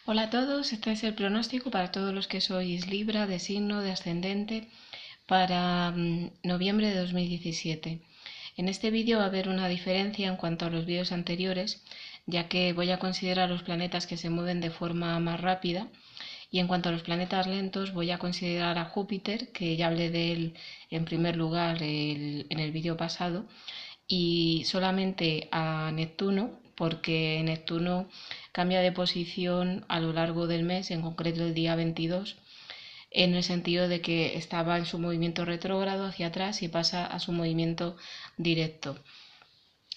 Hola a todos, este es el pronóstico para todos los que sois Libra, de signo, de ascendente, para noviembre de 2017. En este vídeo va a haber una diferencia en cuanto a los vídeos anteriores, ya que voy a considerar los planetas que se mueven de forma más rápida, y en cuanto a los planetas lentos voy a considerar a Júpiter, que ya hablé de él en primer lugar en el vídeo pasado, y solamente a Neptuno, porque Neptuno cambia de posición a lo largo del mes, en concreto el día 22, en el sentido de que estaba en su movimiento retrógrado hacia atrás y pasa a su movimiento directo.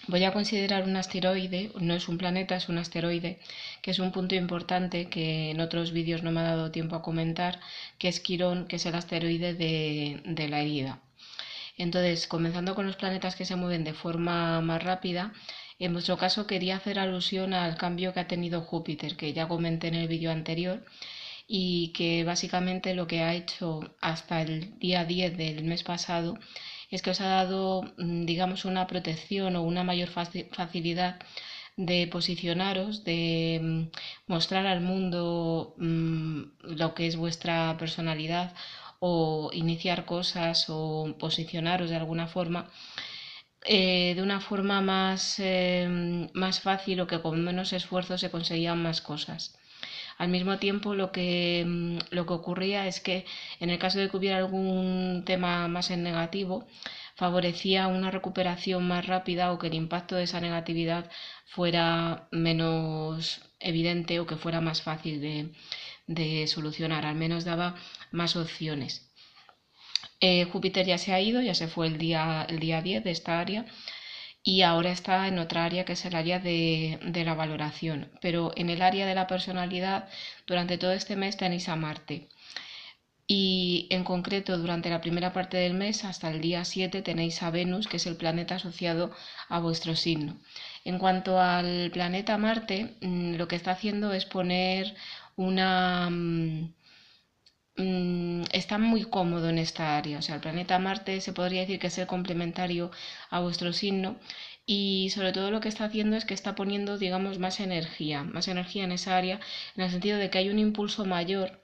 Voy a considerar un asteroide, no es un planeta, es un asteroide, que es un punto importante que en otros vídeos no me ha dado tiempo a comentar, que es Quirón, que es el asteroide de la herida. Entonces, comenzando con los planetas que se mueven de forma más rápida, en vuestro caso quería hacer alusión al cambio que ha tenido Júpiter, que ya comenté en el vídeo anterior, y que básicamente lo que ha hecho hasta el día 10 del mes pasado es que os ha dado, digamos, una protección o una mayor facilidad de posicionaros, de mostrar al mundo lo que es vuestra personalidad o iniciar cosas o posicionaros de alguna forma de una forma más fácil o que con menos esfuerzo se conseguían más cosas. Al mismo tiempo, lo que ocurría es que en el caso de que hubiera algún tema más en negativo, favorecía una recuperación más rápida o que el impacto de esa negatividad fuera menos evidente o que fuera más fácil de solucionar. Al menos daba más opciones. Júpiter ya se ha ido, ya se fue el día 10 de esta área y ahora está en otra área que es el área de la valoración. Pero en el área de la personalidad, durante todo este mes tenéis a Marte. Y en concreto, durante la primera parte del mes, hasta el día 7, tenéis a Venus, que es el planeta asociado a vuestro signo. En cuanto al planeta Marte, lo que está haciendo es poner una... está muy cómodo en esta área. O sea, el planeta Marte se podría decir que es el complementario a vuestro signo y sobre todo lo que está haciendo es que está poniendo, digamos, más energía en esa área, en el sentido de que hay un impulso mayor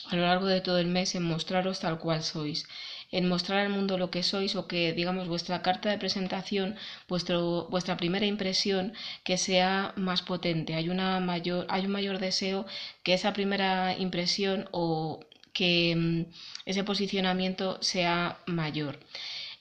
a lo largo de todo el mes en mostraros tal cual sois, en mostrar al mundo lo que sois o que, digamos, vuestra carta de presentación, vuestra primera impresión, que sea más potente. Hay un mayor deseo que esa primera impresión o que ese posicionamiento sea mayor.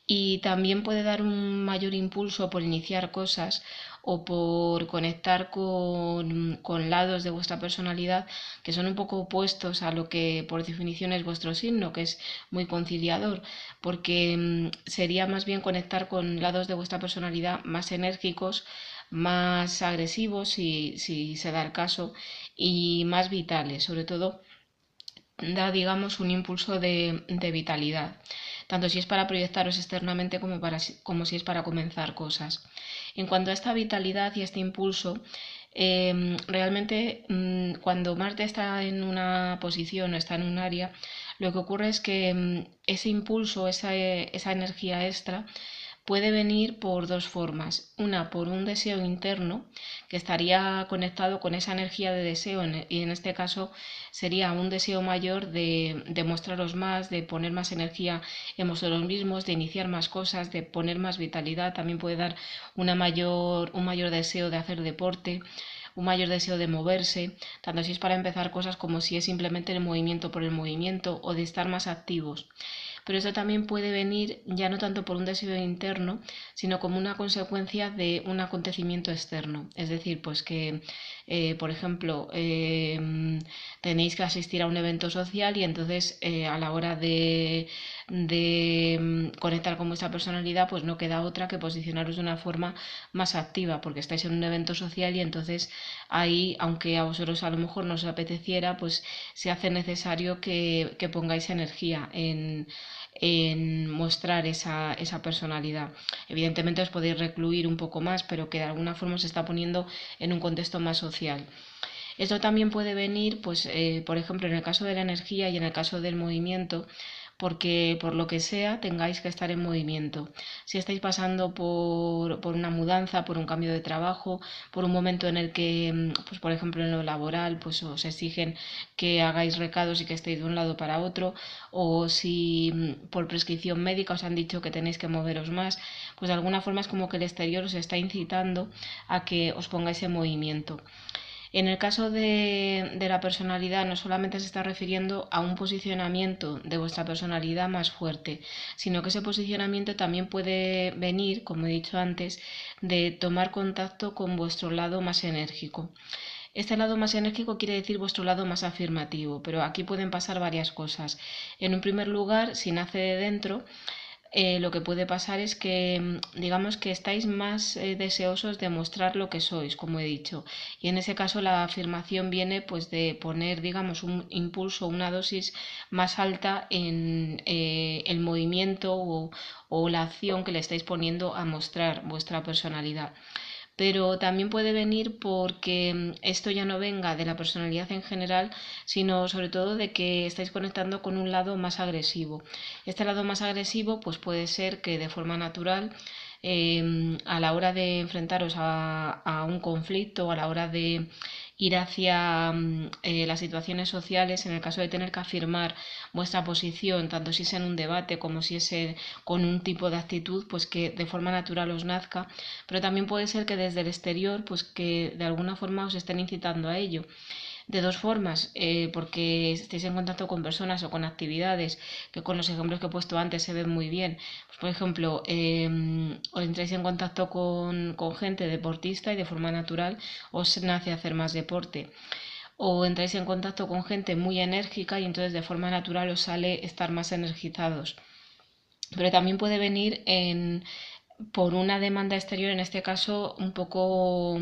Y también puede dar un mayor impulso por iniciar cosas o por conectar con lados de vuestra personalidad que son un poco opuestos a lo que por definición es vuestro signo, que es muy conciliador, porque sería más bien conectar con lados de vuestra personalidad más enérgicos, más agresivos, si se da el caso, y más vitales, sobre todo da, digamos, un impulso de vitalidad, tanto si es para proyectaros externamente como si es para comenzar cosas. En cuanto a esta vitalidad y este impulso, realmente cuando Marte está en una posición o está en un área, lo que ocurre es que ese impulso, esa energía extra, puede venir por dos formas. Una, por un deseo interno, que estaría conectado con esa energía de deseo, y en este caso sería un deseo mayor de mostraros más, de poner más energía en vosotros mismos, de iniciar más cosas, de poner más vitalidad. También puede dar un mayor deseo de hacer deporte, un mayor deseo de moverse, tanto si es para empezar cosas como si es simplemente el movimiento por el movimiento o de estar más activos. Pero eso también puede venir ya no tanto por un deseo interno, sino como una consecuencia de un acontecimiento externo. Es decir, pues que, por ejemplo, tenéis que asistir a un evento social y entonces a la hora de conectar con vuestra personalidad, pues no queda otra que posicionaros de una forma más activa, porque estáis en un evento social y entonces ahí, aunque a vosotros a lo mejor no os apeteciera, pues se hace necesario que pongáis energía en mostrar esa personalidad. Evidentemente os podéis recluir un poco más, pero que de alguna forma se está poniendo en un contexto más social. Esto también puede venir, pues, por ejemplo, en el caso de la energía y en el caso del movimiento, porque por lo que sea tengáis que estar en movimiento. Si estáis pasando por una mudanza, por un cambio de trabajo, por un momento en el que, pues por ejemplo en lo laboral, pues os exigen que hagáis recados y que estéis de un lado para otro, o si por prescripción médica os han dicho que tenéis que moveros más, pues de alguna forma es como que el exterior os está incitando a que os pongáis en movimiento. En el caso de la personalidad, no solamente se está refiriendo a un posicionamiento de vuestra personalidad más fuerte, sino que ese posicionamiento también puede venir, como he dicho antes, de tomar contacto con vuestro lado más enérgico. Este lado más enérgico quiere decir vuestro lado más afirmativo, pero aquí pueden pasar varias cosas. En un primer lugar, si nace de dentro, lo que puede pasar es que digamos que estáis más deseosos de mostrar lo que sois, como he dicho, y en ese caso la afirmación viene pues de poner digamos un impulso, una dosis más alta en el movimiento o la acción que le estáis poniendo a mostrar vuestra personalidad. Pero también puede venir porque esto ya no venga de la personalidad en general, sino sobre todo de que estáis conectando con un lado más agresivo. Este lado más agresivo pues puede ser que de forma natural a la hora de enfrentaros a un conflicto, a la hora de ir hacia las situaciones sociales, en el caso de tener que afirmar vuestra posición, tanto si es en un debate como si es con un tipo de actitud, pues que de forma natural os nazca, pero también puede ser que desde el exterior, pues que de alguna forma os estén incitando a ello. De dos formas, porque estéis en contacto con personas o con actividades que con los ejemplos que he puesto antes se ven muy bien. Pues, por ejemplo, os entráis en contacto con gente deportista y de forma natural os nace hacer más deporte. O entráis en contacto con gente muy enérgica y entonces de forma natural os sale estar más energizados. Pero también puede venir por una demanda exterior, en este caso un poco,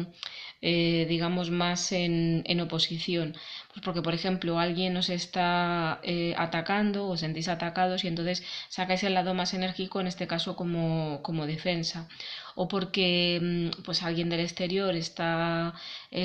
digamos, más en oposición. Pues porque, por ejemplo, alguien os está atacando, os sentís atacados y entonces sacáis el lado más enérgico, en este caso como defensa. O porque pues alguien del exterior está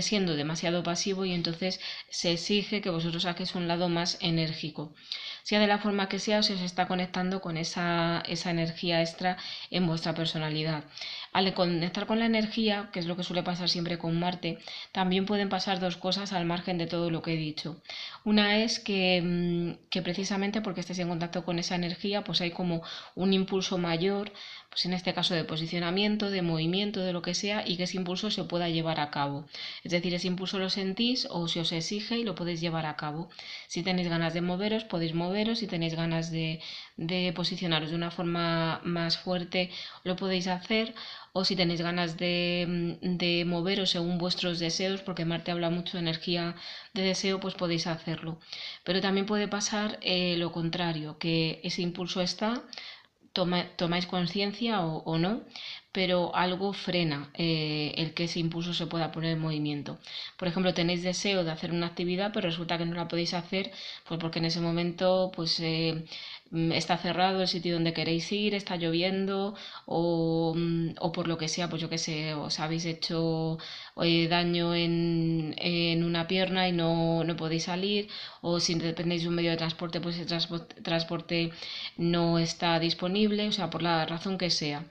siendo demasiado pasivo y entonces se exige que vosotros saquéis un lado más enérgico. Sea de la forma que sea, se os está conectando con esa energía extra en vuestra personalidad. Al conectar con la energía, que es lo que suele pasar siempre con Marte, también pueden pasar dos cosas al margen de todo lo que he dicho. Una es que precisamente porque estéis en contacto con esa energía, pues hay como un impulso mayor, pues en este caso de posicionamiento, de movimiento, de lo que sea, y que ese impulso se pueda llevar a cabo. Es decir, ese impulso lo sentís o se os exige y lo podéis llevar a cabo. Si tenéis ganas de moveros, podéis moveros. Si tenéis ganas de posicionaros de una forma más fuerte, lo podéis hacer. O si tenéis ganas de moveros según vuestros deseos, porque Marte habla mucho de energía de deseo, pues podéis hacerlo. Pero también puede pasar lo contrario, que ese impulso está, tomáis conciencia o no, pero algo frena el que ese impulso se pueda poner en movimiento. Por ejemplo, tenéis deseo de hacer una actividad, pero resulta que no la podéis hacer, pues porque en ese momento pues está cerrado el sitio donde queréis ir, está lloviendo o por lo que sea, pues yo que sé, os habéis hecho daño en una pierna y no podéis salir, o si dependéis de un medio de transporte, pues el transporte no está disponible, o sea, por la razón que sea.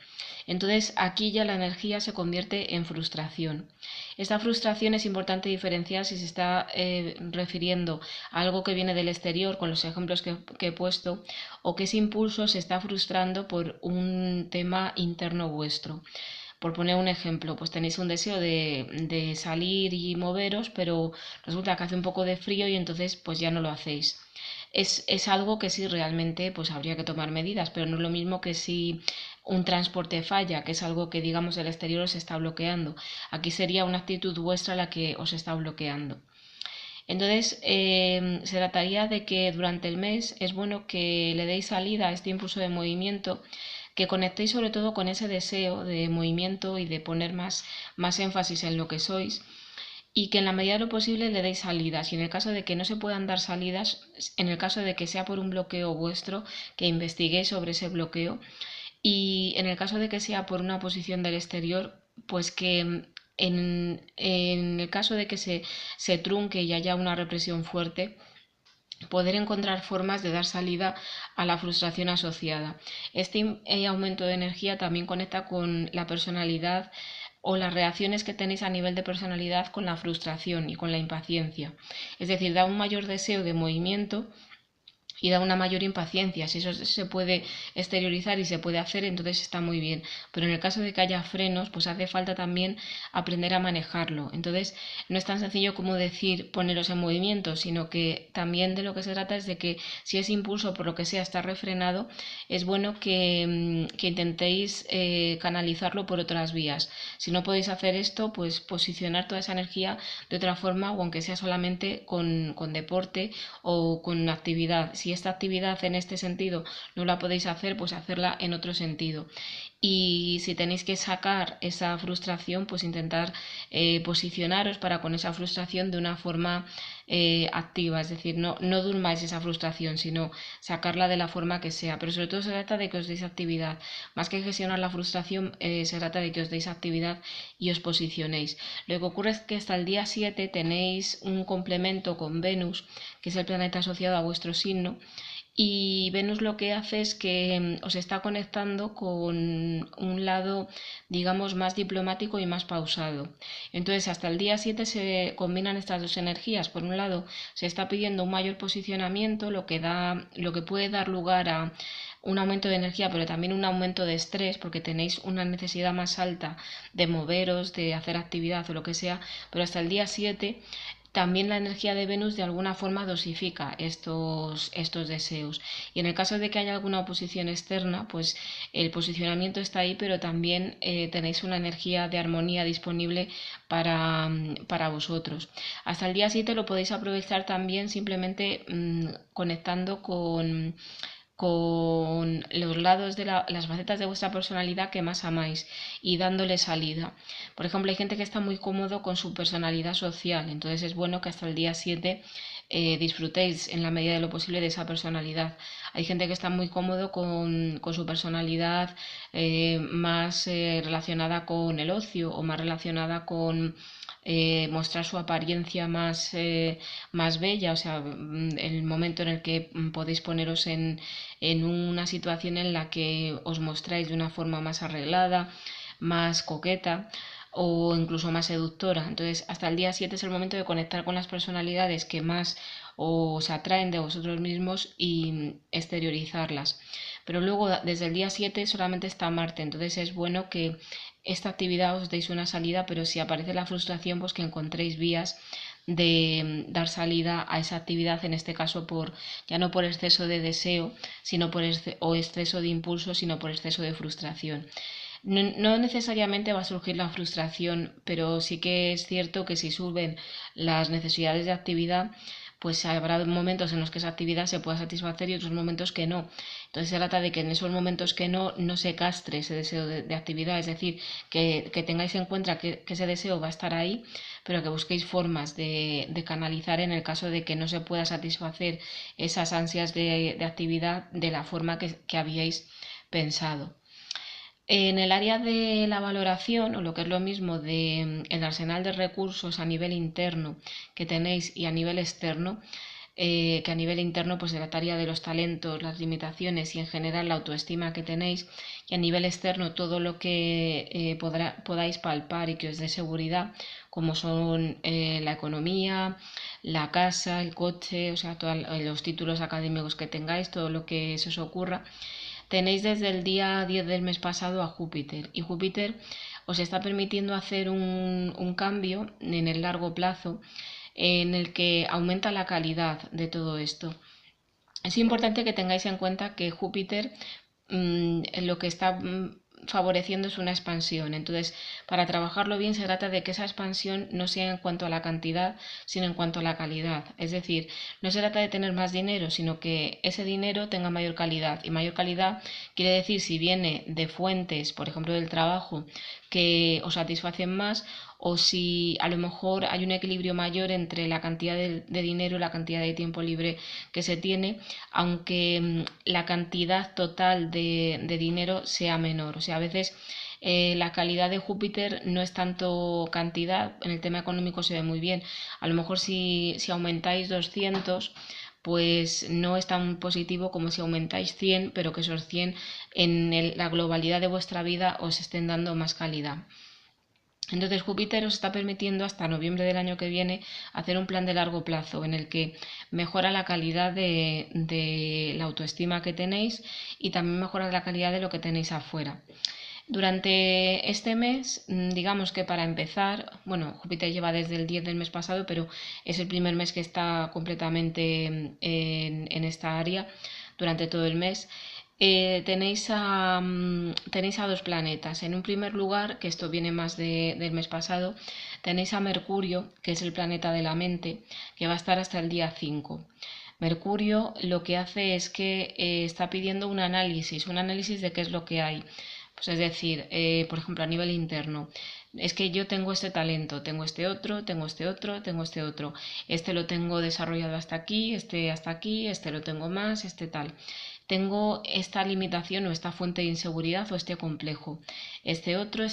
Entonces aquí ya la energía se convierte en frustración. Esta frustración es importante diferenciar si se está refiriendo a algo que viene del exterior, con los ejemplos que he puesto, o que ese impulso se está frustrando por un tema interno vuestro. Por poner un ejemplo, pues tenéis un deseo de salir y moveros, pero resulta que hace un poco de frío y entonces pues ya no lo hacéis. Es algo que sí realmente pues habría que tomar medidas, pero no es lo mismo que si un transporte falla, que es algo que digamos el exterior os está bloqueando. Aquí sería una actitud vuestra la que os está bloqueando. Entonces, se trataría de que durante el mes es bueno que le deis salida a este impulso de movimiento, que conectéis sobre todo con ese deseo de movimiento y de poner más énfasis en lo que sois y que en la medida de lo posible le deis salidas. Y en el caso de que no se puedan dar salidas, en el caso de que sea por un bloqueo vuestro, que investiguéis sobre ese bloqueo. Y en el caso de que sea por una posición del exterior, pues que en el caso de que se trunque y haya una represión fuerte, poder encontrar formas de dar salida a la frustración asociada. Este aumento de energía también conecta con la personalidad o las reacciones que tenéis a nivel de personalidad con la frustración y con la impaciencia. Es decir, da un mayor deseo de movimiento y da una mayor impaciencia. Si eso se puede exteriorizar y se puede hacer, entonces está muy bien. Pero en el caso de que haya frenos, pues hace falta también aprender a manejarlo. Entonces no es tan sencillo como decir poneros en movimiento, sino que también de lo que se trata es de que si ese impulso por lo que sea está refrenado, es bueno que intentéis canalizarlo por otras vías. Si no podéis hacer esto, pues posicionar toda esa energía de otra forma, o aunque sea solamente con deporte o con actividad. Si esta actividad en este sentido no la podéis hacer, pues hacerla en otro sentido. Y si tenéis que sacar esa frustración, pues intentar posicionaros para con esa frustración de una forma activa, es decir, no durmáis esa frustración, sino sacarla de la forma que sea. Pero sobre todo se trata de que os deis actividad. Más que gestionar la frustración, se trata de que os deis actividad y os posicionéis. Lo que ocurre es que hasta el día 7 tenéis un complemento con Venus, que es el planeta asociado a vuestro signo, y Venus lo que hace es que os está conectando con un lado, digamos, más diplomático y más pausado. Entonces, hasta el día 7 se combinan estas dos energías. Por un lado, se está pidiendo un mayor posicionamiento, lo que puede dar lugar a un aumento de energía, pero también un aumento de estrés, porque tenéis una necesidad más alta de moveros, de hacer actividad o lo que sea, pero hasta el día 7 también la energía de Venus de alguna forma dosifica estos deseos. Y en el caso de que haya alguna oposición externa, pues el posicionamiento está ahí, pero también tenéis una energía de armonía disponible para vosotros. Hasta el día 7 lo podéis aprovechar también simplemente conectando con los lados de las facetas de vuestra personalidad que más amáis y dándole salida. Por ejemplo, hay gente que está muy cómodo con su personalidad social, entonces es bueno que hasta el día 7 disfrutéis en la medida de lo posible de esa personalidad. Hay gente que está muy cómodo con su personalidad más relacionada con el ocio o más relacionada con mostrar su apariencia más bella, o sea, el momento en el que podéis poneros en una situación en la que os mostráis de una forma más arreglada, más coqueta o incluso más seductora. Entonces, hasta el día 7 es el momento de conectar con las personalidades que más os atraen de vosotros mismos y exteriorizarlas. Pero luego, desde el día 7 solamente está Marte, entonces es bueno que esta actividad os deis una salida, pero si aparece la frustración, pues que encontréis vías de dar salida a esa actividad, en este caso ya no por exceso de deseo, sino o exceso de impulso, sino por exceso de frustración. No necesariamente va a surgir la frustración, pero sí que es cierto que si suben las necesidades de actividad, pues habrá momentos en los que esa actividad se pueda satisfacer y otros momentos que no. Entonces se trata de que en esos momentos que no se castre ese deseo de actividad, es decir, que tengáis en cuenta que ese deseo va a estar ahí, pero que busquéis formas de canalizar en el caso de que no se pueda satisfacer esas ansias de actividad de la forma que habíais pensado. En el área de la valoración, o lo que es lo mismo de el arsenal de recursos a nivel interno que tenéis y a nivel externo, que a nivel interno pues trataría de los talentos, las limitaciones y en general la autoestima que tenéis, y a nivel externo todo lo que podáis palpar y que os dé seguridad, como son la economía, la casa, el coche, o sea, todos los títulos académicos que tengáis, todo lo que se os ocurra. Tenéis desde el día 10 del mes pasado a Júpiter, y Júpiter os está permitiendo hacer un cambio en el largo plazo en el que aumenta la calidad de todo esto. Es importante que tengáis en cuenta que Júpiter lo que está favoreciendo es una expansión. Entonces, para trabajarlo bien se trata de que esa expansión no sea en cuanto a la cantidad, sino en cuanto a la calidad. Es decir, no se trata de tener más dinero, sino que ese dinero tenga mayor calidad. Y mayor calidad quiere decir si viene de fuentes, por ejemplo, del trabajo, que os satisfacen más, o si a lo mejor hay un equilibrio mayor entre la cantidad de dinero y la cantidad de tiempo libre que se tiene, aunque la cantidad total de dinero sea menor. O sea, a veces la calidad de Júpiter no es tanto cantidad, en el tema económico se ve muy bien. A lo mejor si aumentáis 200, pues no es tan positivo como si aumentáis 100, pero que esos 100 en la globalidad de vuestra vida os estén dando más calidad. Entonces Júpiter os está permitiendo hasta noviembre del año que viene hacer un plan de largo plazo en el que mejora la calidad de la autoestima que tenéis y también mejora la calidad de lo que tenéis afuera. Durante este mes, digamos que para empezar, bueno, Júpiter lleva desde el 10 del mes pasado, pero es el primer mes que está completamente en esta área durante todo el mes. Tenéis a dos planetas. En un primer lugar, que esto viene más del mes pasado, tenéis a Mercurio, que es el planeta de la mente, que va a estar hasta el día 5. Mercurio lo que hace es que está pidiendo un análisis de qué es lo que hay. Pues es decir, por ejemplo, a nivel interno, es que yo tengo este talento, tengo este otro, tengo este otro, tengo este otro. Este lo tengo desarrollado hasta aquí, este lo tengo más, este tal. Tengo esta limitación o esta fuente de inseguridad o este complejo. Este otro,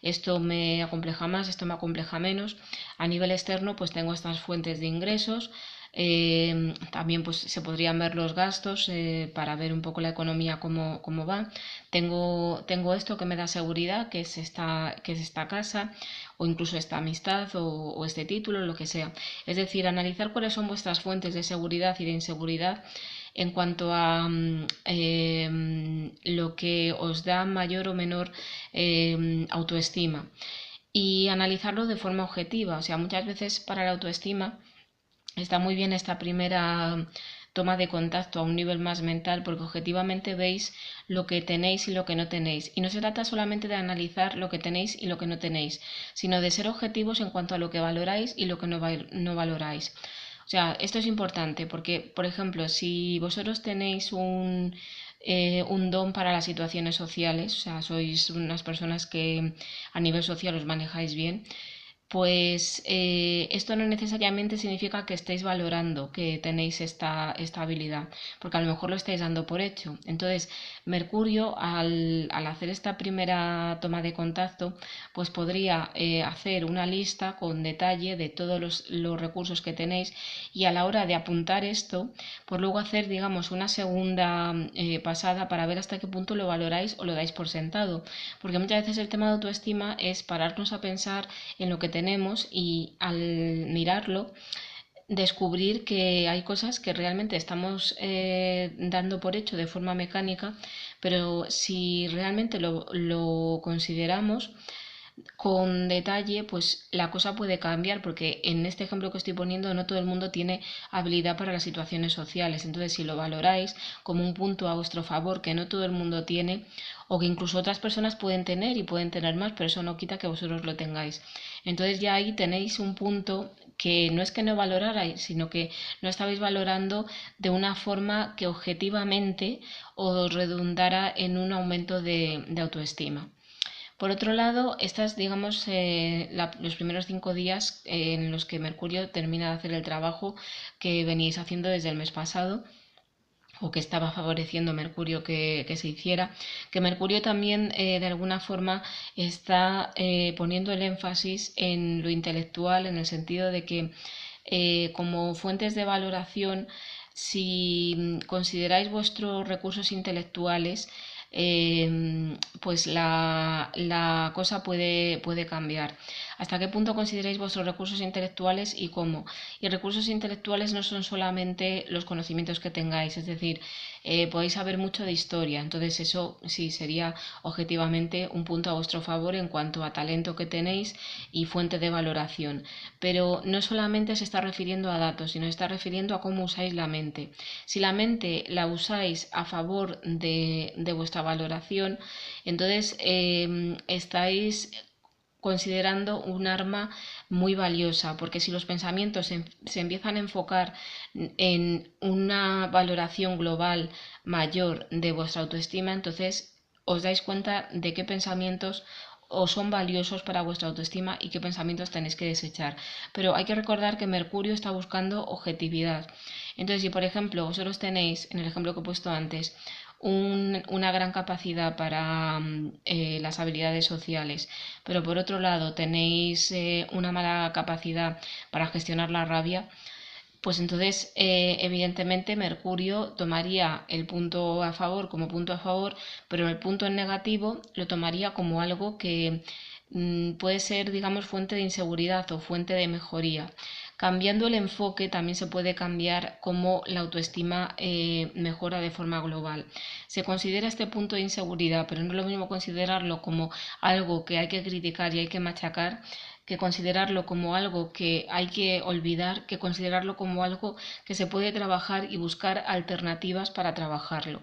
esto me acompleja más, esto me acompleja menos. A nivel externo, pues tengo estas fuentes de ingresos. También pues se podrían ver los gastos para ver un poco la economía cómo va. Tengo esto que me da seguridad, que es esta casa o incluso esta amistad o este título, lo que sea. Es decir, analizar cuáles son vuestras fuentes de seguridad y de inseguridad en cuanto a lo que os da mayor o menor autoestima y analizarlo de forma objetiva. O sea, muchas veces para la autoestima está muy bien esta primera toma de contacto a un nivel más mental porque objetivamente veis lo que tenéis y lo que no tenéis. Y no se trata solamente de analizar lo que tenéis y lo que no tenéis, sino de ser objetivos en cuanto a lo que valoráis y lo que no valoráis. O sea, esto es importante porque, por ejemplo, si vosotros tenéis un don para las situaciones sociales, o sea, sois unas personas que a nivel social os manejáis bien, pues esto no necesariamente significa que estéis valorando que tenéis esta habilidad, porque a lo mejor lo estáis dando por hecho. Entonces, Mercurio, al hacer esta primera toma de contacto, pues podría hacer una lista con detalle de todos los recursos que tenéis y a la hora de apuntar esto, pues luego hacer, digamos, una segunda pasada para ver hasta qué punto lo valoráis o lo dais por sentado. Porque muchas veces el tema de autoestima es pararnos a pensar en lo que tenemos y al mirarlo descubrir que hay cosas que realmente estamos dando por hecho de forma mecánica, pero si realmente lo consideramos con detalle, pues la cosa puede cambiar, porque en este ejemplo que estoy poniendo no todo el mundo tiene habilidad para las situaciones sociales. Entonces, si lo valoráis como un punto a vuestro favor que no todo el mundo tiene, o que incluso otras personas pueden tener y pueden tener más, pero eso no quita que vosotros lo tengáis. Entonces ya ahí tenéis un punto que no es que no valorarais, sino que no estabais valorando de una forma que objetivamente os redundara en un aumento de autoestima. Por otro lado, estas, digamos, los primeros 5 días en los que Mercurio termina de hacer el trabajo que veníais haciendo desde el mes pasado o que estaba favoreciendo Mercurio que se hiciera, que Mercurio también de alguna forma está poniendo el énfasis en lo intelectual, en el sentido de que como fuentes de valoración, si consideráis vuestros recursos intelectuales, pues la cosa puede cambiar. ¿Hasta qué punto consideráis vuestros recursos intelectuales y cómo? Y recursos intelectuales no son solamente los conocimientos que tengáis, es decir, podéis saber mucho de historia, entonces eso sí sería objetivamente un punto a vuestro favor en cuanto a talento que tenéis y fuente de valoración. Pero no solamente se está refiriendo a datos, sino se está refiriendo a cómo usáis la mente. Si la mente la usáis a favor de vuestra valoración, entonces estáis considerando un arma muy valiosa, porque si los pensamientos se empiezan a enfocar en una valoración global mayor de vuestra autoestima, entonces os dais cuenta de qué pensamientos os son valiosos para vuestra autoestima y qué pensamientos tenéis que desechar. Pero hay que recordar que Mercurio está buscando objetividad. Entonces, si por ejemplo vosotros tenéis, en el ejemplo que he puesto antes, una gran capacidad para las habilidades sociales, pero por otro lado tenéis una mala capacidad para gestionar la rabia, pues entonces evidentemente Mercurio tomaría el punto a favor como punto a favor, pero el punto en negativo lo tomaría como algo que puede ser, digamos, fuente de inseguridad o fuente de mejoría. Cambiando el enfoque también se puede cambiar cómo la autoestima mejora de forma global. Se considera este punto de inseguridad, pero no es lo mismo considerarlo como algo que hay que criticar y hay que machacar, que considerarlo como algo que hay que olvidar, que considerarlo como algo que se puede trabajar y buscar alternativas para trabajarlo.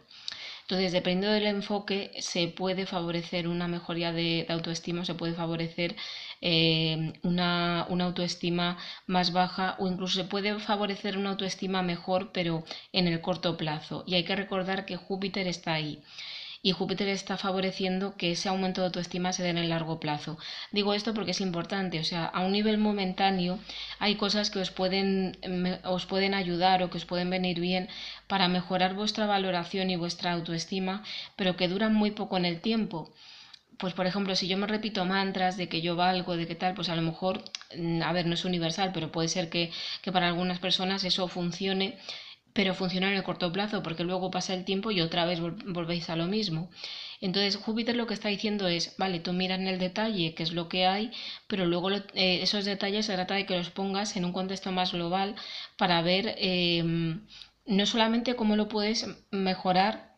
Entonces, dependiendo del enfoque, se puede favorecer una mejoría de autoestima, se puede favorecer una autoestima más baja, o incluso se puede favorecer una autoestima mejor, pero en el corto plazo. Y hay que recordar que Júpiter está ahí. Y Júpiter está favoreciendo que ese aumento de autoestima se dé en el largo plazo. Digo esto porque es importante, o sea, a un nivel momentáneo hay cosas que os pueden ayudar o que os pueden venir bien para mejorar vuestra valoración y vuestra autoestima, pero que duran muy poco en el tiempo. Pues por ejemplo, si yo me repito mantras de que yo valgo, de que tal, pues a lo mejor, a ver, no es universal, pero puede ser que para algunas personas eso funcione, pero funciona en el corto plazo, porque luego pasa el tiempo y otra vez volvéis a lo mismo. Entonces Júpiter lo que está diciendo es, vale, tú mira en el detalle qué es lo que hay, pero luego esos detalles se trata de que los pongas en un contexto más global para ver no solamente cómo lo puedes mejorar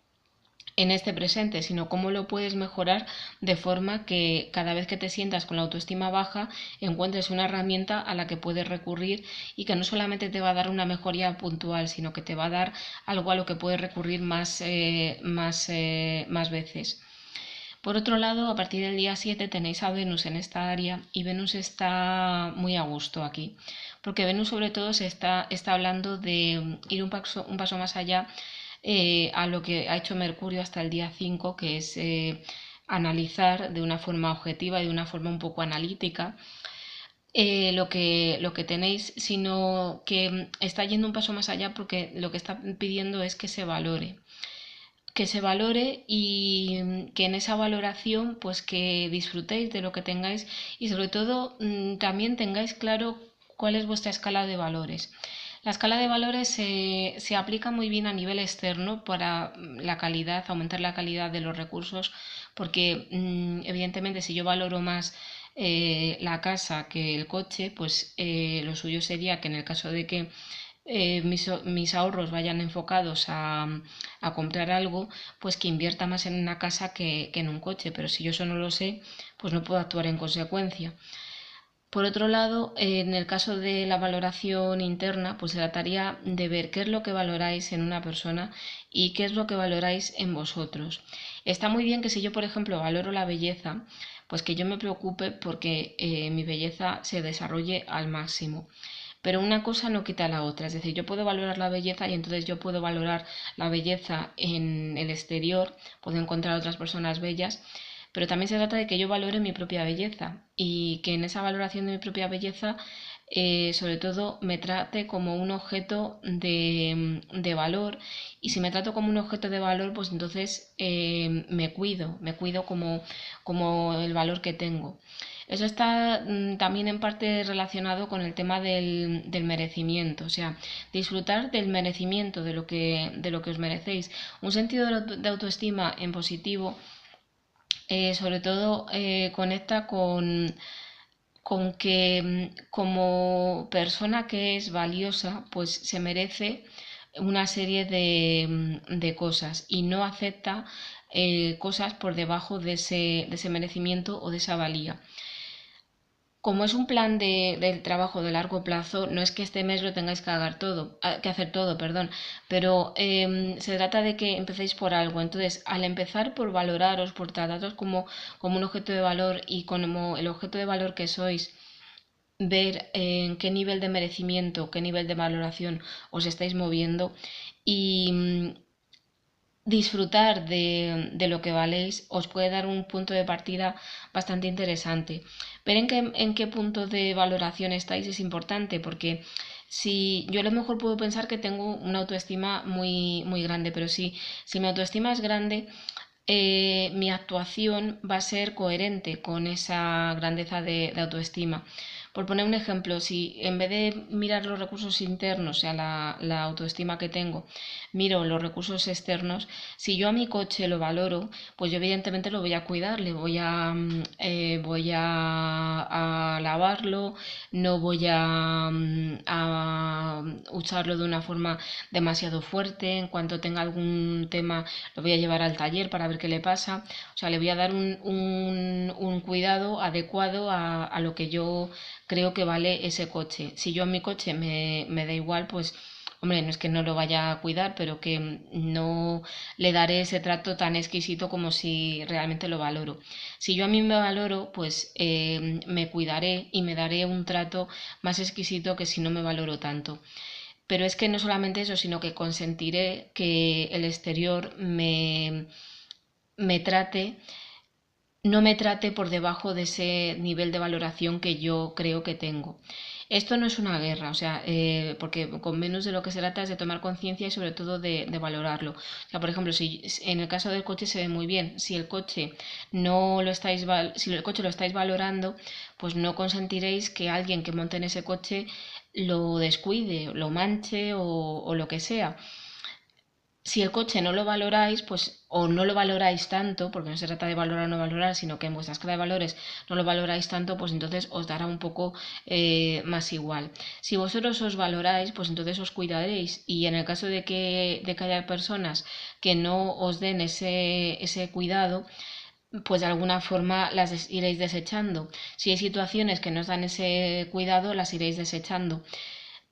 en este presente, sino cómo lo puedes mejorar de forma que cada vez que te sientas con la autoestima baja encuentres una herramienta a la que puedes recurrir y que no solamente te va a dar una mejoría puntual, sino que te va a dar algo a lo que puedes recurrir más veces. Por otro lado, a partir del día 7 tenéis a Venus en esta área y Venus está muy a gusto aquí, porque Venus sobre todo está hablando de ir un paso más allá a lo que ha hecho Mercurio hasta el día 5, que es analizar de una forma objetiva, de una forma un poco analítica, lo que tenéis, sino que está yendo un paso más allá porque lo que está pidiendo es que se valore y que en esa valoración pues que disfrutéis de lo que tengáis y sobre todo también tengáis claro cuál es vuestra escala de valores. La escala de valores se aplica muy bien a nivel externo para la calidad, aumentar la calidad de los recursos, porque evidentemente si yo valoro más la casa que el coche, pues lo suyo sería que en el caso de que mis ahorros vayan enfocados a comprar algo, pues que invierta más en una casa que en un coche. Pero si yo eso no lo sé, pues no puedo actuar en consecuencia. Por otro lado, en el caso de la valoración interna, pues se trataría de ver qué es lo que valoráis en una persona y qué es lo que valoráis en vosotros. Está muy bien que si yo, por ejemplo, valoro la belleza, pues que yo me preocupe porque mi belleza se desarrolle al máximo. Pero una cosa no quita la otra, es decir, yo puedo valorar la belleza y entonces yo puedo valorar la belleza en el exterior, puedo encontrar otras personas bellas, pero también se trata de que yo valore mi propia belleza y que en esa valoración de mi propia belleza, sobre todo, me trate como un objeto de valor. Y si me trato como un objeto de valor, pues entonces me cuido como el valor que tengo. Eso está también en parte relacionado con el tema del merecimiento, o sea, disfrutar del merecimiento, de lo que os merecéis. Un sentido de autoestima en positivo, sobre todo conecta con que como persona que es valiosa, pues se merece una serie de cosas y no acepta cosas por debajo de ese merecimiento o de esa valía. Como es un plan del trabajo de largo plazo, no es que este mes lo tengáis que hacer todo, perdón, pero se trata de que empecéis por algo. Entonces, al empezar por valoraros, por trataros como un objeto de valor y como el objeto de valor que sois, ver en qué nivel de merecimiento, qué nivel de valoración os estáis moviendo y disfrutar de lo que valéis os puede dar un punto de partida bastante interesante. Ver en qué punto de valoración estáis es importante porque si yo a lo mejor puedo pensar que tengo una autoestima muy grande, pero si mi autoestima es grande, mi actuación va a ser coherente con esa grandeza de autoestima. Por poner un ejemplo, si en vez de mirar los recursos internos, o sea, la autoestima que tengo, miro los recursos externos, si yo a mi coche lo valoro, pues yo evidentemente lo voy a cuidar, le voy a lavarlo, no voy a usarlo de una forma demasiado fuerte. En cuanto tenga algún tema, lo voy a llevar al taller para ver qué le pasa. O sea, le voy a dar un cuidado adecuado a lo que yo creo que vale ese coche. Si yo a mi coche me da igual, pues hombre, no es que no lo vaya a cuidar, pero que no le daré ese trato tan exquisito como si realmente lo valoro. Si yo a mí me valoro, pues me cuidaré y me daré un trato más exquisito que si no me valoro tanto. Pero es que no solamente eso, sino que consentiré que el exterior me trate, no me trate por debajo de ese nivel de valoración que yo creo que tengo. Esto no es una guerra, o sea, porque con menos de lo que se trata es de tomar conciencia y sobre todo de valorarlo. O sea, por ejemplo, si en el caso del coche se ve muy bien, si el coche no lo estáis, si el coche lo estáis valorando, pues no consentiréis que alguien que monte en ese coche lo descuide, lo manche o lo que sea. Si el coche no lo valoráis, pues o no lo valoráis tanto, porque no se trata de valorar o no valorar, sino que en vuestra escala de valores no lo valoráis tanto, pues entonces os dará un poco más igual. Si vosotros os valoráis, pues entonces os cuidaréis, y en el caso de que haya personas que no os den ese cuidado, pues de alguna forma las iréis desechando. Si hay situaciones que nos dan ese cuidado, las iréis desechando.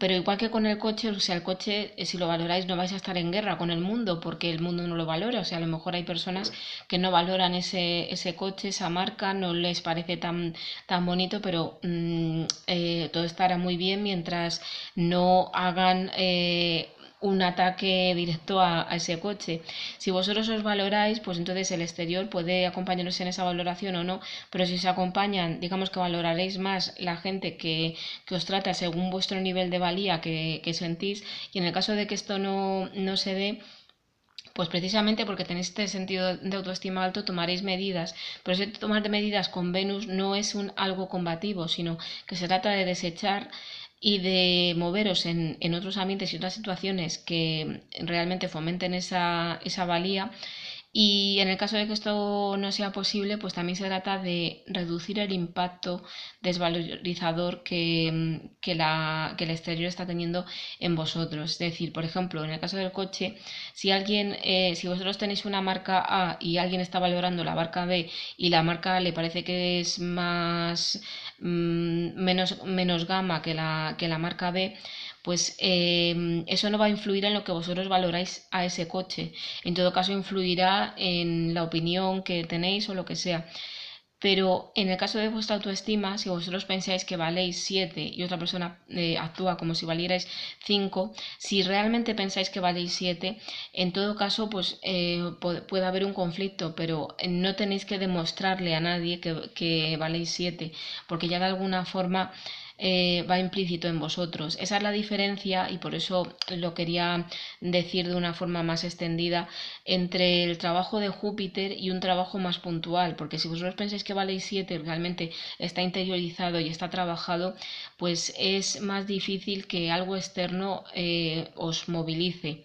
Pero igual que con el coche, o sea, el coche, si lo valoráis, no vais a estar en guerra con el mundo porque el mundo no lo valora. O sea, a lo mejor hay personas que no valoran ese coche, esa marca, no les parece tan bonito, pero todo estará muy bien mientras no hagan un ataque directo a ese coche. Si vosotros os valoráis, pues entonces el exterior puede acompañaros en esa valoración o no, pero si os acompañan, digamos que valoraréis más la gente que os trata según vuestro nivel de valía que sentís, y en el caso de que esto no se dé, pues precisamente porque tenéis este sentido de autoestima alto, tomaréis medidas, pero ese tomar de medidas con Venus no es algo combativo, sino que se trata de desechar y de moveros en otros ambientes y otras situaciones que realmente fomenten esa valía. Y en el caso de que esto no sea posible, pues también se trata de reducir el impacto desvalorizador que el exterior está teniendo en vosotros. Es decir, por ejemplo, en el caso del coche, si vosotros tenéis una marca A y alguien está valorando la marca B y la marca A le parece que es menos gama que la marca B, pues eso no va a influir en lo que vosotros valoráis a ese coche. En todo caso, influirá en la opinión que tenéis o lo que sea. Pero en el caso de vuestra autoestima, si vosotros pensáis que valéis 7 y otra persona actúa como si valierais 5, si realmente pensáis que valéis 7, en todo caso pues puede haber un conflicto, pero no tenéis que demostrarle a nadie que valéis 7, porque ya de alguna forma va implícito en vosotros. Esa es la diferencia, y por eso lo quería decir de una forma más extendida, entre el trabajo de Júpiter y un trabajo más puntual, porque si vosotros pensáis que valéis 7 realmente está interiorizado y está trabajado, pues es más difícil que algo externo os movilice.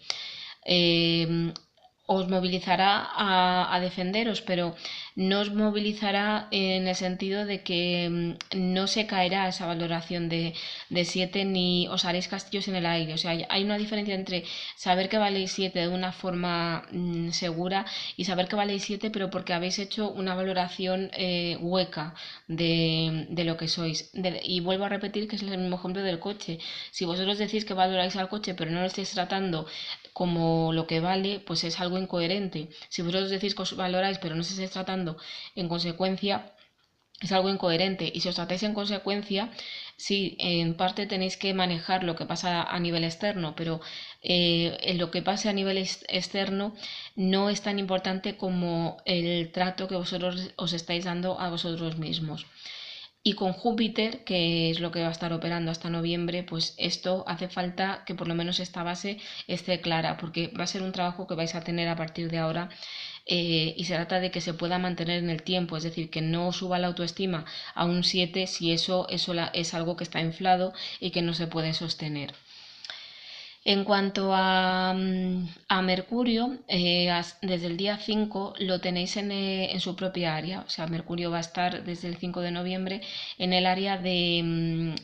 Os movilizará a defenderos, pero no os movilizará en el sentido de que no se caerá esa valoración de 7 ni os haréis castillos en el aire. O sea, hay una diferencia entre saber que valéis 7 de una forma segura y saber que valéis 7 pero porque habéis hecho una valoración hueca de lo que sois. Y vuelvo a repetir que es el mismo ejemplo del coche. Si vosotros decís que valoráis al coche pero no lo estáis tratando como lo que vale, pues es algo incoherente. Si vosotros decís que os valoráis pero no se estáis tratando en consecuencia, es algo incoherente. Y si os tratáis en consecuencia, sí, en parte tenéis que manejar lo que pasa a nivel externo, pero en lo que pase a nivel externo no es tan importante como el trato que vosotros os estáis dando a vosotros mismos. Y con Júpiter, que es lo que va a estar operando hasta noviembre, pues esto hace falta que por lo menos esta base esté clara, porque va a ser un trabajo que vais a tener a partir de ahora, y se trata de que se pueda mantener en el tiempo, es decir, que no suba la autoestima a un 7 si eso es algo que está inflado y que no se puede sostener. En cuanto a Mercurio, desde el día 5 lo tenéis en su propia área. O sea, Mercurio va a estar desde el 5 de noviembre en el área de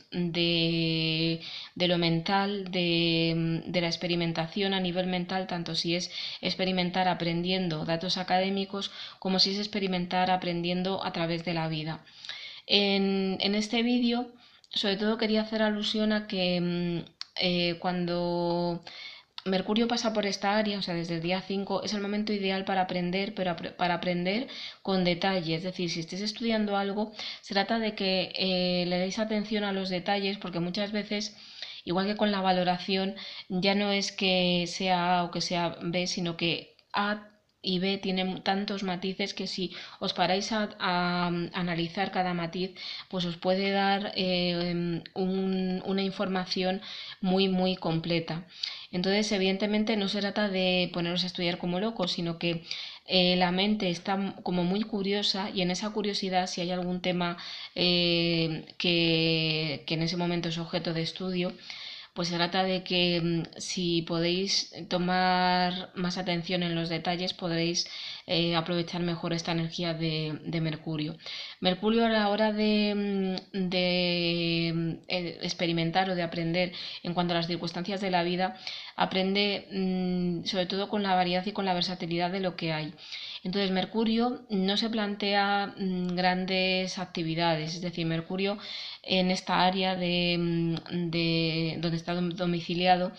lo mental, de la experimentación a nivel mental, tanto si es experimentar aprendiendo datos académicos como si es experimentar aprendiendo a través de la vida. En este vídeo, sobre todo quería hacer alusión a que cuando Mercurio pasa por esta área, o sea, desde el día 5, es el momento ideal para aprender, pero para aprender con detalle. Es decir, si estáis estudiando algo, se trata de que le deis atención a los detalles, porque muchas veces, igual que con la valoración, ya no es que sea A o que sea B, sino que A y B tienen tantos matices que si os paráis a analizar cada matiz, pues os puede dar una información muy completa. Entonces, evidentemente, no se trata de poneros a estudiar como locos, sino que la mente está como muy curiosa y en esa curiosidad, si hay algún tema que en ese momento es objeto de estudio, pues se trata de que si podéis tomar más atención en los detalles, podréis aprovechar mejor esta energía de Mercurio. Mercurio a la hora de experimentar o de aprender en cuanto a las circunstancias de la vida, aprende sobre todo con la variedad y con la versatilidad de lo que hay. Entonces Mercurio no se plantea grandes actividades, es decir, Mercurio en esta área de donde está domiciliado,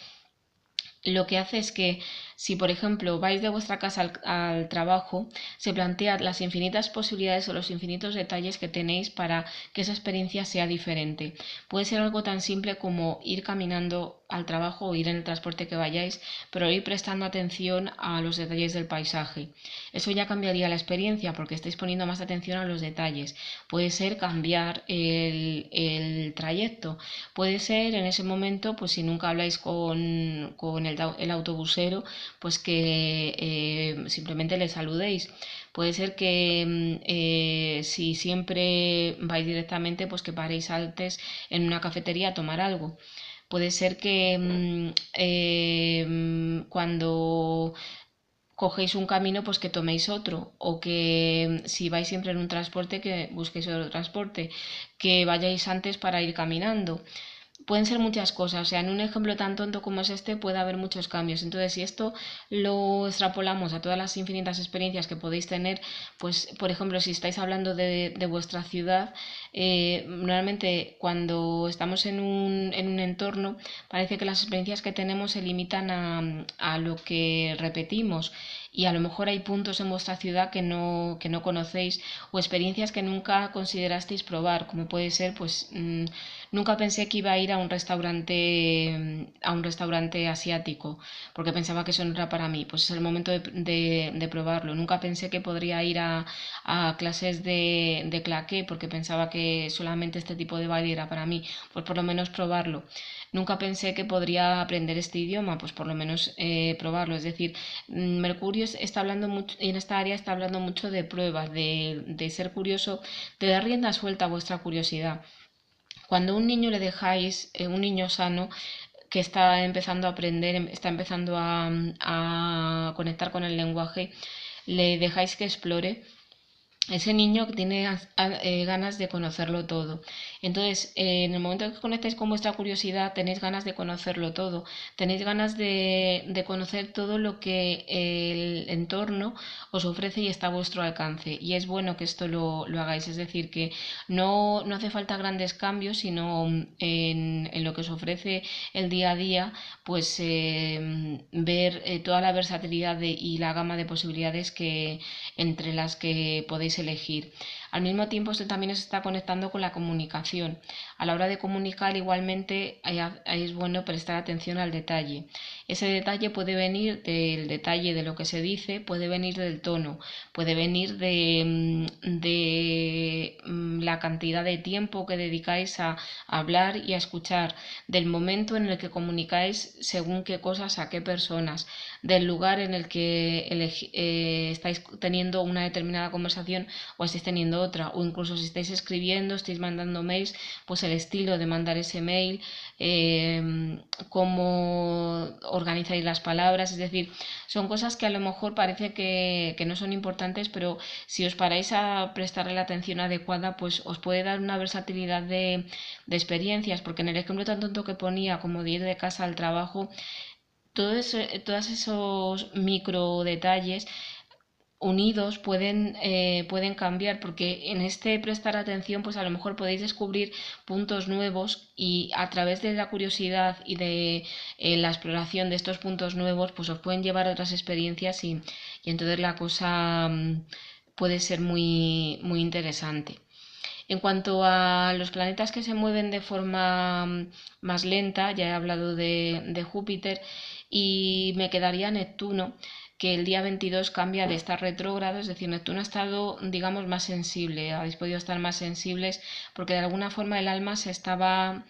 lo que hace es que si por ejemplo vais de vuestra casa al trabajo, se plantean las infinitas posibilidades o los infinitos detalles que tenéis para que esa experiencia sea diferente. Puede ser algo tan simple como ir caminando al trabajo o ir en el transporte que vayáis, pero ir prestando atención a los detalles del paisaje. Eso ya cambiaría la experiencia porque estáis poniendo más atención a los detalles. Puede ser cambiar el trayecto. Puede ser en ese momento, pues si nunca habláis con el autobusero, pues que simplemente le saludéis. Puede ser que si siempre vais directamente, pues que paréis antes en una cafetería a tomar algo. Puede ser que cuando cogéis un camino, pues que toméis otro, o que si vais siempre en un transporte, que busquéis otro transporte, que vayáis antes para ir caminando. Pueden ser muchas cosas, o sea, en un ejemplo tan tonto como es este puede haber muchos cambios. Entonces, si esto lo extrapolamos a todas las infinitas experiencias que podéis tener, pues, por ejemplo, si estáis hablando de vuestra ciudad, normalmente cuando estamos en un entorno, parece que las experiencias que tenemos se limitan a lo que repetimos. Y a lo mejor hay puntos en vuestra ciudad que no conocéis o experiencias que nunca considerasteis probar, como puede ser, pues, nunca pensé que iba a ir a un restaurante asiático, porque pensaba que eso no era para mí. Pues es el momento de probarlo. Nunca pensé que podría ir a clases de claqué, porque pensaba que solamente este tipo de baile era para mí. Pues por lo menos probarlo. Nunca pensé que podría aprender este idioma, pues por lo menos probarlo. Es decir, Mercurio está hablando mucho, en esta área está hablando mucho de pruebas, de ser curioso, de dar rienda suelta a vuestra curiosidad. Cuando a un niño le dejáis, un niño sano, que está empezando a aprender, está empezando a conectar con el lenguaje, le dejáis que explore, ese niño que tiene ganas de conocerlo todo. Entonces, en el momento en que conectáis con vuestra curiosidad, tenéis ganas de conocerlo todo, tenéis ganas de conocer todo lo que el entorno os ofrece y está a vuestro alcance. Y es bueno que esto lo hagáis, es decir, que no hace falta grandes cambios, sino en lo que os ofrece el día a día, pues ver toda la versatilidad y la gama de posibilidades entre las que podéis podéis elegir. Al mismo tiempo, esto también os está conectando con la comunicación. A la hora de comunicar, igualmente, ahí es bueno prestar atención al detalle. Ese detalle puede venir del detalle de lo que se dice, puede venir del tono, puede venir de la cantidad de tiempo que dedicáis a hablar y a escuchar, del momento en el que comunicáis según qué cosas a qué personas, del lugar en el que estáis teniendo una determinada conversación o estáis teniendo otra, o incluso si estáis escribiendo, estáis mandando mails, pues el estilo de mandar ese mail, cómo organizáis las palabras, es decir, son cosas que a lo mejor parece que no son importantes, pero si os paráis a prestarle la atención adecuada, pues os puede dar una versatilidad de experiencias, porque en el ejemplo tan tonto que ponía como de ir de casa al trabajo, todos esos micro detalles unidos pueden cambiar, porque en este prestar atención pues a lo mejor podéis descubrir puntos nuevos y a través de la curiosidad y de la exploración de estos puntos nuevos pues os pueden llevar a otras experiencias y entonces la cosa puede ser muy interesante. En cuanto a los planetas que se mueven de forma más lenta, ya he hablado de Júpiter y me quedaría Neptuno, que el día 22 cambia de estar retrógrado, es decir, Neptuno ha estado, digamos, más sensible, habéis podido estar más sensibles porque de alguna forma el alma se estaba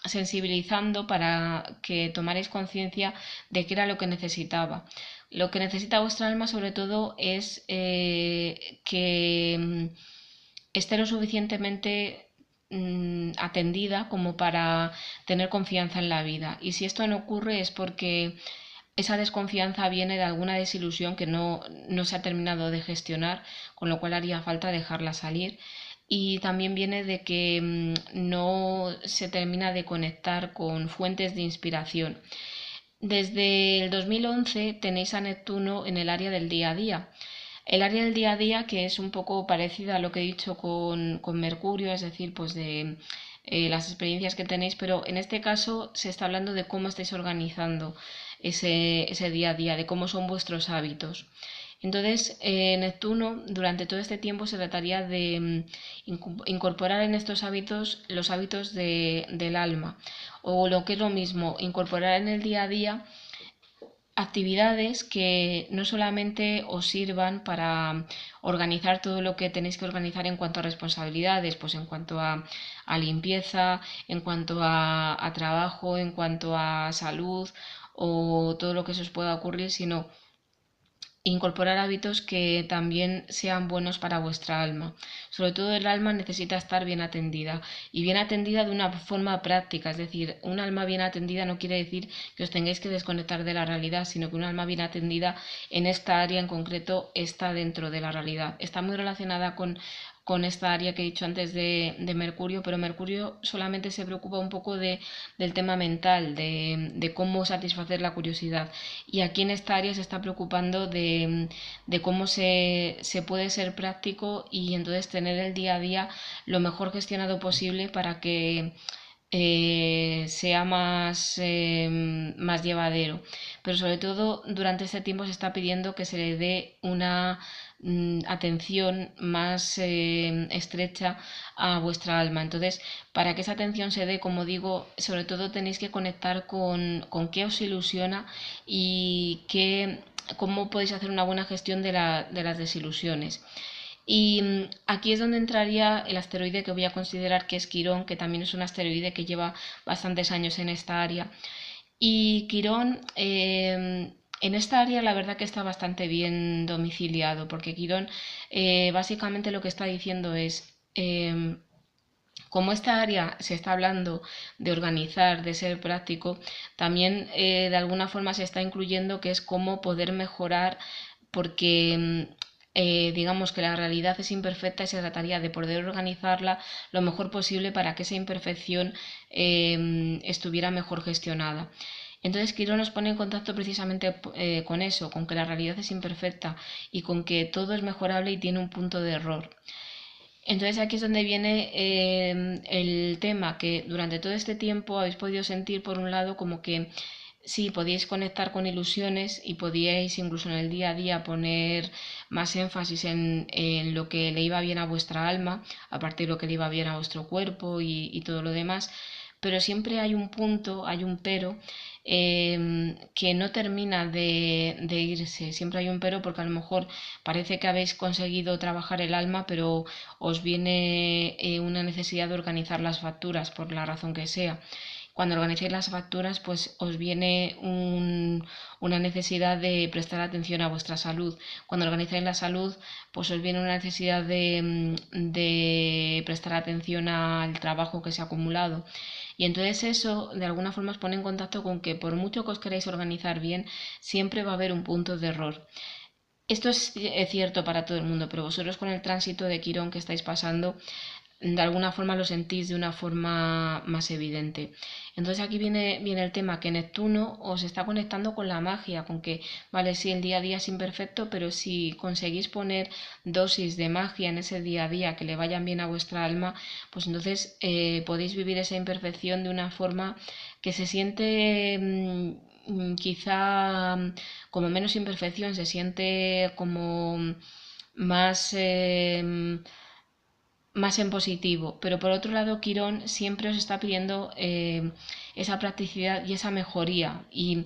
sensibilizando para que tomarais conciencia de qué era lo que necesitaba. Lo que necesita vuestra alma sobre todo es que esté lo suficientemente atendida como para tener confianza en la vida. Y si esto no ocurre es porque esa desconfianza viene de alguna desilusión que no se ha terminado de gestionar, con lo cual haría falta dejarla salir. Y también viene de que no se termina de conectar con fuentes de inspiración. Desde el 2011 tenéis a Neptuno en el área del día a día. El área del día a día, que es un poco parecida a lo que he dicho con Mercurio, es decir, pues de las experiencias que tenéis, pero en este caso se está hablando de cómo estáis organizando ese día a día, de cómo son vuestros hábitos. Entonces, Neptuno durante todo este tiempo se trataría de incorporar en estos hábitos los hábitos del alma, o lo que es lo mismo, incorporar en el día a día actividades que no solamente os sirvan para organizar todo lo que tenéis que organizar en cuanto a responsabilidades, pues en cuanto a limpieza, en cuanto a trabajo, en cuanto a salud o todo lo que se os pueda ocurrir, sino incorporar hábitos que también sean buenos para vuestra alma. Sobre todo el alma necesita estar bien atendida y bien atendida de una forma práctica, es decir, un alma bien atendida no quiere decir que os tengáis que desconectar de la realidad, sino que un alma bien atendida en esta área en concreto está dentro de la realidad. Está muy relacionada con esta área que he dicho antes de Mercurio, pero Mercurio solamente se preocupa un poco del tema mental, de cómo satisfacer la curiosidad. Y aquí en esta área se está preocupando de cómo se puede ser práctico y entonces tener el día a día lo mejor gestionado posible para que sea más llevadero. Pero sobre todo durante este tiempo se está pidiendo que se le dé una atención más estrecha a vuestra alma. Entonces, para que esa atención se dé, como digo, sobre todo tenéis que conectar con qué os ilusiona y cómo podéis hacer una buena gestión de las desilusiones. Y aquí es donde entraría el asteroide que voy a considerar que es Quirón, que también es un asteroide que lleva bastantes años en esta área. Y Quirón, en esta área la verdad que está bastante bien domiciliado, porque Quirón básicamente lo que está diciendo es, como esta área se está hablando de organizar, de ser práctico, también de alguna forma se está incluyendo que es cómo poder mejorar, porque digamos que la realidad es imperfecta y se trataría de poder organizarla lo mejor posible para que esa imperfección estuviera mejor gestionada. Entonces Quirón nos pone en contacto precisamente con eso, con que la realidad es imperfecta y con que todo es mejorable y tiene un punto de error. Entonces aquí es donde viene el tema que durante todo este tiempo habéis podido sentir por un lado como que sí, podíais conectar con ilusiones y podíais incluso en el día a día poner más énfasis en lo que le iba bien a vuestra alma, aparte de lo que le iba bien a vuestro cuerpo y todo lo demás, pero siempre hay un punto, hay un pero que no termina de irse. Siempre hay un pero porque a lo mejor parece que habéis conseguido trabajar el alma, pero os viene una necesidad de organizar las facturas por la razón que sea. Cuando organizáis las facturas, pues os viene una necesidad de prestar atención a vuestra salud. Cuando organizáis la salud, pues os viene una necesidad de prestar atención al trabajo que se ha acumulado. Y entonces eso de alguna forma os pone en contacto con que por mucho que os queráis organizar bien, siempre va a haber un punto de error. Esto es cierto para todo el mundo, pero vosotros con el tránsito de Quirón que estáis pasando, de alguna forma lo sentís de una forma más evidente. Entonces aquí viene el tema que Neptuno os está conectando con la magia, con que, vale, sí, el día a día es imperfecto, pero si conseguís poner dosis de magia en ese día a día que le vayan bien a vuestra alma, pues entonces podéis vivir esa imperfección de una forma que se siente quizá como menos imperfección, se siente como más... más en positivo, pero por otro lado Quirón siempre os está pidiendo esa practicidad y esa mejoría y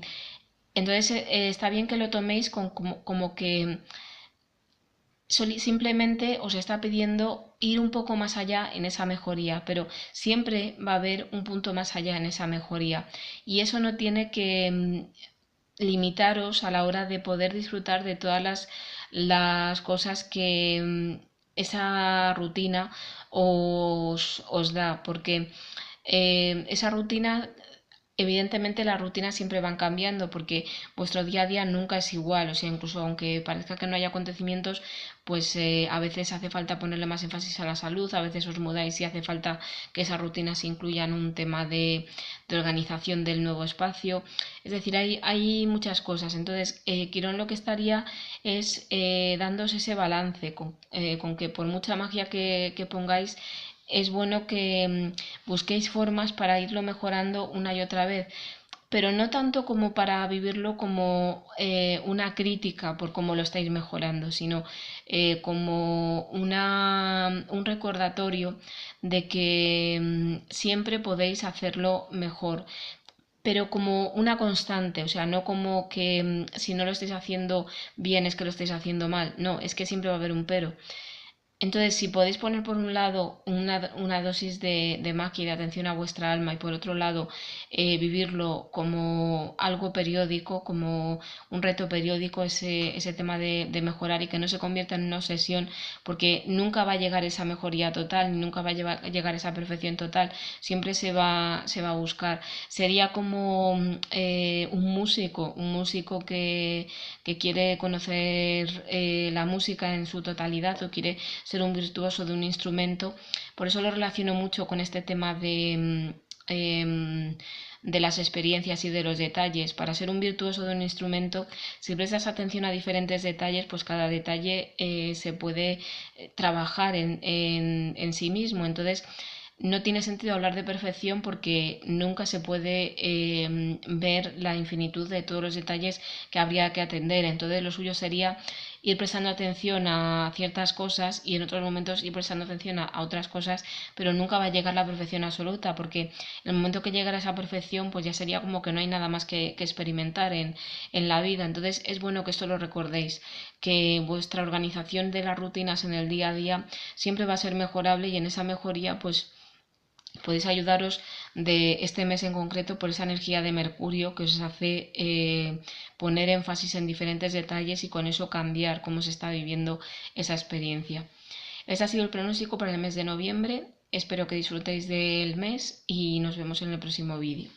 entonces está bien que lo toméis como que simplemente os está pidiendo ir un poco más allá en esa mejoría, pero siempre va a haber un punto más allá en esa mejoría y eso no tiene que limitaros a la hora de poder disfrutar de todas las cosas que esa rutina os da, porque esa rutina, evidentemente las rutinas siempre van cambiando porque vuestro día a día nunca es igual, o sea, incluso aunque parezca que no haya acontecimientos, pues a veces hace falta ponerle más énfasis a la salud, a veces os mudáis y hace falta que esas rutinas incluyan un tema de organización del nuevo espacio, es decir, hay muchas cosas, entonces Quirón lo que estaría es dándose ese balance con que por mucha magia que pongáis, es bueno que busquéis formas para irlo mejorando una y otra vez, pero no tanto como para vivirlo como una crítica por cómo lo estáis mejorando, sino como un recordatorio de que siempre podéis hacerlo mejor, pero como una constante, o sea, no como que si no lo estáis haciendo bien es que lo estáis haciendo mal, no, es que siempre va a haber un pero. Entonces, si podéis poner por un lado una dosis de magia y de atención a vuestra alma y por otro lado vivirlo como algo periódico, como un reto periódico, ese tema de mejorar y que no se convierta en una obsesión, porque nunca va a llegar esa mejoría total, ni nunca va a llegar esa perfección total, siempre se va a buscar. Sería como un músico que quiere conocer la música en su totalidad o quiere ser un virtuoso de un instrumento. Por eso lo relaciono mucho con este tema de las experiencias y de los detalles. Para ser un virtuoso de un instrumento, si prestas atención a diferentes detalles, pues cada detalle se puede trabajar en sí mismo. Entonces, no tiene sentido hablar de perfección porque nunca se puede ver la infinitud de todos los detalles que habría que atender. Entonces lo suyo sería ir prestando atención a ciertas cosas y en otros momentos ir prestando atención a otras cosas, pero nunca va a llegar la perfección absoluta porque en el momento que llegara a esa perfección pues ya sería como que no hay nada más que experimentar en la vida. Entonces es bueno que esto lo recordéis, que vuestra organización de las rutinas en el día a día siempre va a ser mejorable y en esa mejoría pues podéis ayudaros de este mes en concreto por esa energía de Mercurio que os hace poner énfasis en diferentes detalles y con eso cambiar cómo se está viviendo esa experiencia. Este ha sido el pronóstico para el mes de noviembre. Espero que disfrutéis del mes y nos vemos en el próximo vídeo.